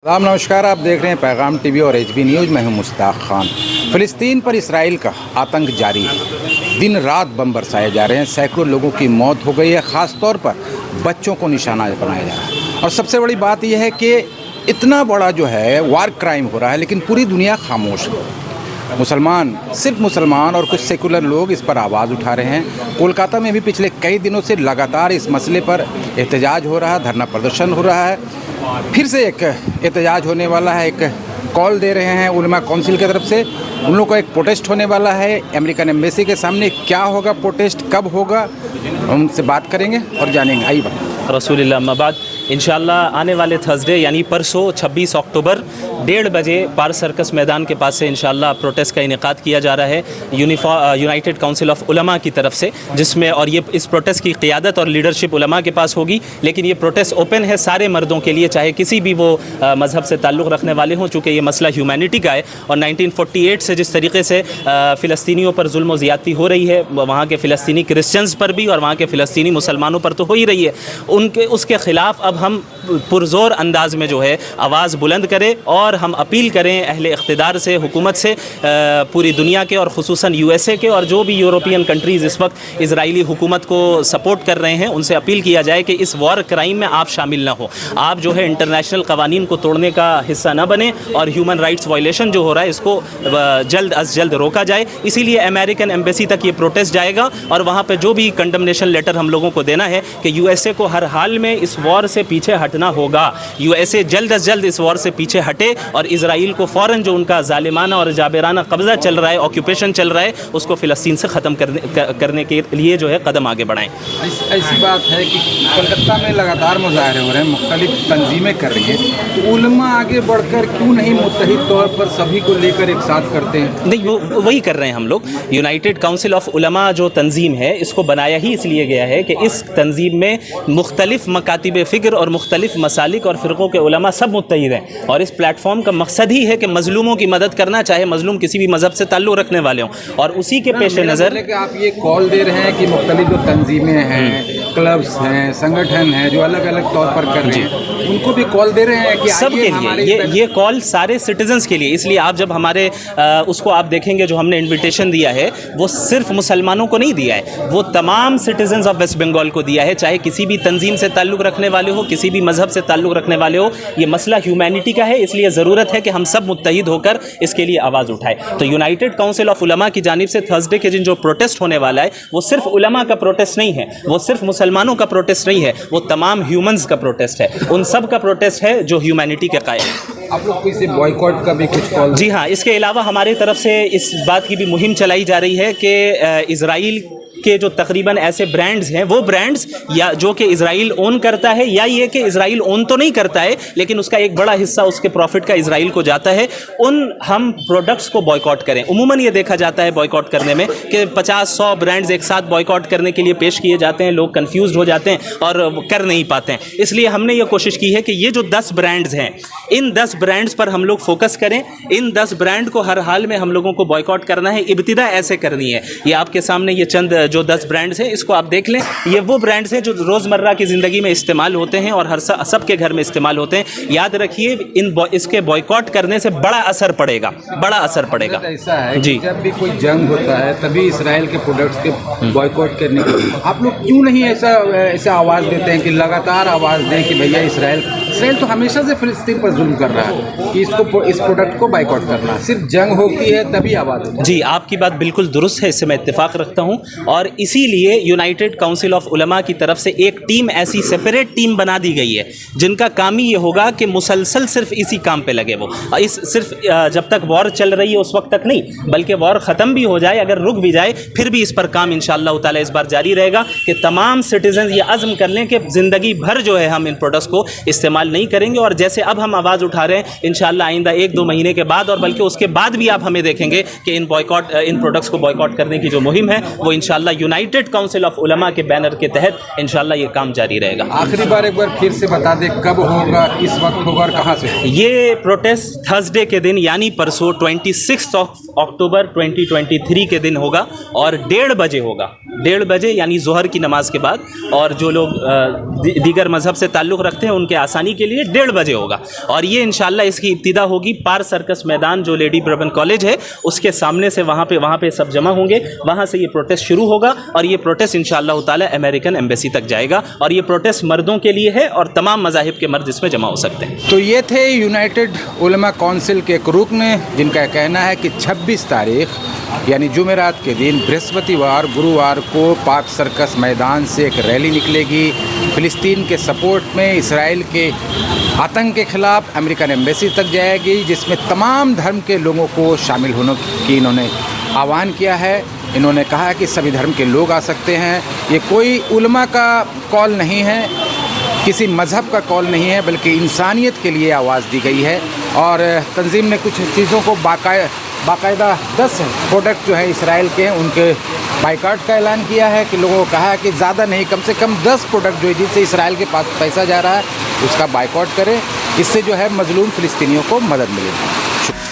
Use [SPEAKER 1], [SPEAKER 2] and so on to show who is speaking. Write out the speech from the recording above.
[SPEAKER 1] राम नमस्कार, आप देख रहे हैं पैगाम टीवी और एचबी न्यूज़। मैं हूं मुश्ताक खान। फ़िलिस्तीन पर इसराइल का आतंक जारी है। दिन रात बम बरसाए जा रहे हैं। सैकड़ों लोगों की मौत हो गई है। ख़ास तौर पर बच्चों को निशाना बनाया जा रहा है। और सबसे बड़ी बात यह है कि इतना बड़ा जो है वार क्राइम हो रहा है, लेकिन पूरी दुनिया खामोश है। मुसलमान, सिर्फ मुसलमान और कुछ सेकुलर लोग इस पर आवाज़ उठा रहे हैं। कोलकाता में भी पिछले कई दिनों से लगातार इस मसले पर एहतजाज हो रहा है, धरना प्रदर्शन हो रहा है। फिर से एक एहतजाज होने वाला है। एक कॉल दे रहे हैं उलमा काउंसिल की तरफ से। उन लोगों का एक प्रोटेस्ट होने वाला है अमेरिकन एम्बेसी के सामने। क्या होगा प्रोटेस्ट, कब होगा, हम उनसे बात करेंगे और जानेंगे। आइए बात
[SPEAKER 2] रसूलुल्लाह अम्मा बाद इंशाअल्लाह आने वाले थर्सडे यानी परसों 26 अक्टूबर 1:30 बजे पार सर्कस मैदान के पास से इंशाअल्लाह प्रोटेस्ट का इनेकाद किया जा रहा है यूनाइटेड काउंसिल ऑफ उलमा की तरफ से, जिसमें और ये इस प्रोटेस्ट की क़ियादत और लीडरशिप उलमा के पास होगी। लेकिन ये प्रोटेस्ट ओपन है सारे मर्दों के लिए, चाहे किसी भी वो मज़हब से ताल्लुक़ रखने वाले हों, चूँकि ये मसला ह्यूमैनिटी का है। और 1948 से जिस तरीके से फ़िलिस्तीनियों पर जुल्म व ज़्यादती हो रही है, वहाँ के फ़िलिस्तीनी क्रिश्चियंस पर भी और वहाँ के फ़िलिस्तीनी मुसलमानों पर तो हो ही रही है, उसके ख़िलाफ़ अब हम पुरज़ोर अंदाज में जो है आवाज़ बुलंद करें और हम अपील करें अहले इक़्तिदार से, हुकूमत से, पूरी दुनिया के और ख़ुसूसन USA के और जो भी यूरोपियन कंट्रीज़ इस वक्त इजरायली हुकूमत को सपोर्ट कर रहे हैं, उनसे अपील किया जाए कि इस वॉर क्राइम में आप शामिल ना हो। आप जो है इंटरनेशनल कवानीन को तोड़ने का हिस्सा न बने और ह्यूमन राइट्स वायलेशन जो हो रहा है इसको जल्द अज जल्द रोका जाए। इसीलिए अमेरिकन एम्बेसी तक ये प्रोटेस्ट जाएगा और वहाँ पर जो भी कंडमनेशन लेटर हम लोगों को देना है कि USA को हर हाल में इस वॉर से पीछे हटना होगा। USA जल्द अज जल्द इस वॉर से पीछे हटे और इजराइल को फ़ौरन जो उनका जालिमाना और जाबिराना कब्ज़ा चल रहा है, ऑक्यूपेशन चल रहा है, उसको फ़िलिस्तीन से ख़त्म करने के लिए जो है कदम आगे बढ़ाएं।
[SPEAKER 1] ऐसी बात है कि कोलकाता में लगातार मुजाहरे हो रहे हैं, मुख्तलिफ तंजीमें कर रही हैं, तो उलमा आगे बढ़कर क्यों नहीं मुत्तहिद तौर पर सभी को लेकर एक साथ करते हैं?
[SPEAKER 2] नहीं, वो वही कर रहे हैं हम लोग। यूनाइटेड काउंसिल ऑफ उलमा जो तंजीम है, इसको बनाया ही इसलिए गया है कि इस तंजीम में मुख्तलिफ मकातिब फ़िक्र और मुख्तलिफ मसालिक और फ़िरक़ों के उलमा सब मुत्तहिद हैं। और इस प्लेटफॉर्म का मकसद ही है कि मज़लूमों की मदद करना, चाहे मज़लूम किसी भी मज़हब से ताल्लुक़ रखने वाले हों। और उसी के पेश नज़र
[SPEAKER 1] आप ये कॉल दे रहे हैं कि मुख्तलिफ जो तंजीमें हैं, क्लब्स हैं, संगठन हैं जो अलग अलग तौर पर कर रहे हैं, उनको भी कॉल दे रहे हैं कि
[SPEAKER 2] सब के लिए ये कॉल सारे सिटीजन्स के लिए। इसलिए आप जब हमारे उसको आप देखेंगे जो हमने इन्विटेशन दिया है, वो सिर्फ मुसलमानों को नहीं दिया है, वो तमाम सिटीजन्स ऑफ वेस्ट बंगाल को दिया है, चाहे किसी भी तंजीम से ताल्लुक़ रखने वाले हो, किसी भी मज़हब से ताल्लुक़ रखने वाले हो। ये मसला ह्यूमैनिटी का है, इसलिए ज़रूरत है कि हम सब मुत्तहिद होकर इसके लिए आवाज़ उठाएं। तो यूनाइटेड काउंसिल ऑफ उलमा की जानिब से थर्सडे के दिन जो प्रोटेस्ट होने वाला है, वो सिर्फ उलमा का प्रोटेस्ट नहीं है, वो सिर्फ मुसलमानों का प्रोटेस्ट नहीं है, वो तमाम ह्यूमन्स का प्रोटेस्ट है, उन सब का प्रोटेस्ट है जो ह्यूमैनिटी के कायल है।
[SPEAKER 1] आप लोग किसी बॉयकॉट का भी कुछ कॉल?
[SPEAKER 2] जी हाँ, इसके अलावा हमारी तरफ से इस बात की भी मुहिम चलाई जा रही है कि इजराइल के जो तकरीबन ऐसे ब्रांड्स हैं, वो ब्रांड्स या जो कि इजराइल ओन करता है या ये कि इजराइल ओन तो नहीं करता है लेकिन उसका एक बड़ा हिस्सा उसके प्रॉफिट का इजराइल को जाता है, उन हम प्रोडक्ट्स को बॉयकॉट करें। उमूमन ये देखा जाता है बॉयकॉट करने में कि 50-100 ब्रांड्स एक साथ बॉयकॉट करने के लिए पेश किए जाते हैं, लोग कन्फ्यूज हो जाते हैं और कर नहीं पाते हैं। इसलिए हमने ये कोशिश की है कि ये जो 10 ब्रांड्स हैं, इन 10 ब्रांड्स पर हम लोग फोकस करें। इन 10 ब्रांड को हर हाल में हम लोगों को बॉयकॉट करना है। इब्तिदा ऐसे करनी है। ये आपके सामने ये चंद जो 10 ब्रांड्स हैं, इसको आप देख लें। ये वो ब्रांड्स हैं जो रोज़मर्रा की ज़िंदगी में इस्तेमाल होते हैं और हर सबके घर में इस्तेमाल होते हैं। याद रखिए, इसके बॉयकॉट करने से बड़ा असर पड़ेगा, बड़ा असर पड़ेगा।
[SPEAKER 1] ऐसा है जी, जब भी कोई जंग होता है तभी इसराइल के प्रोडक्ट्स के बॉयकॉट करने के लिए आप लोग क्यों नहीं ऐसा आवाज़ देते हैं कि लगातार आवाज़ दें कि भैया इसराइल तो हमेशा से फ़िलिस्तीन पर जुल्म कर रहा है कि इस प्रोडक्ट को बाइकआउट करना, सिर्फ जंग होती है तभी आवाज़ होती है।
[SPEAKER 2] जी, आपकी बात बिल्कुल दुरुस्त है, इससे मैं इत्तेफाक रखता हूँ। और इसीलिए यूनाइटेड काउंसिल ऑफ उलमा की तरफ से एक टीम, ऐसी सेपरेट टीम बना दी गई है जिनका काम ही ये होगा कि मुसलसल सिर्फ इसी काम पे लगे। वो सिर्फ जब तक वॉर चल रही है उस वक्त तक नहीं, बल्कि वॉर ख़त्म भी हो जाए, अगर रुक भी जाए, फिर भी इस पर काम इंशाअल्लाह ताला इस बार जारी रहेगा कि तमाम सिटीजन ये अज़्म कर लें कि ज़िंदगी भर जो है हम इन प्रोडक्ट्स को इस्तेमाल नहीं करेंगे। और जैसे अब हम आवाज़ उठा रहे हैं, इंशाअल्लाह आइंदा 1-2 महीने के बाद और बल्कि उसके बाद भी आप हमें देखेंगे कि इन प्रोडक्ट्स को बॉयकॉट करने की जो मुहिम है वो इंशाअल्लाह यूनाइटेड काउंसिल ऑफ उलमा के बैनर के तहत इंशाअल्लाह ये काम जारी रहेगा।
[SPEAKER 1] आखिरी बार एक बार फिर से बता दें, कब होगा, किस वक्त होगा और कहाँ से?
[SPEAKER 2] ये प्रोटेस्ट थर्सडे के दिन यानी परसों 26 अक्टूबर 2023 के दिन होगा और 1:30 बजे होगा। 1:30 बजे यानी ज़ोहर की नमाज के बाद। और जो लोग दीगर मज़हब से ताल्लुक़ रखते हैं उनके आसानी के लिए 1:30 बजे होगा और ये इंशाल्लाह इसकी इब्तिदा होगी पार सर्कस मैदान जो लेडी ब्रबन कॉलेज है उसके सामने से, वहाँ पे सब जमा होंगे, वहाँ से ये प्रोटेस्ट शुरू होगा और ये प्रोटेस्ट इंशाल्लाह ताला अमेरिकन एम्बेसी तक जाएगा और ये प्रोटेस्ट मर्दों के लिए है और तमाम मज़ाहिब के मर्द इसमें जमा हो सकते हैं।
[SPEAKER 1] तो ये थे यूनाइटेड उलमा काउंसिल के एक रुकन जिनका कहना है कि 26 तारीख यानी जुमेरात के दिन बृहस्पतिवार गुरुवार को पाक सर्कस मैदान से एक रैली निकलेगी फ़िलिस्तीन के सपोर्ट में, इसराइल के आतंक के ख़िलाफ़ अमेरिकन एम्बेसी तक जाएगी, जिसमें तमाम धर्म के लोगों को शामिल होने की इन्होंने आह्वान किया है। इन्होंने कहा कि सभी धर्म के लोग आ सकते हैं, ये कोई उलमा का कॉल नहीं है, किसी मज़हब का कॉल नहीं है, बल्कि इंसानियत के लिए आवाज़ दी गई है। और तंजीम ने कुछ चीज़ों को बाकायदा 10 प्रोडक्ट जो है इसराइल के हैं उनके बाइकाट का ऐलान किया है कि लोगों को कहा है कि ज़्यादा नहीं कम से कम 10 प्रोडक्ट जो है जिनसे इसराइल के पास पैसा जा रहा है उसका बाइकाट करें, इससे जो है मजलूम फ़िलिस्तीनियों को मदद मिलेगी।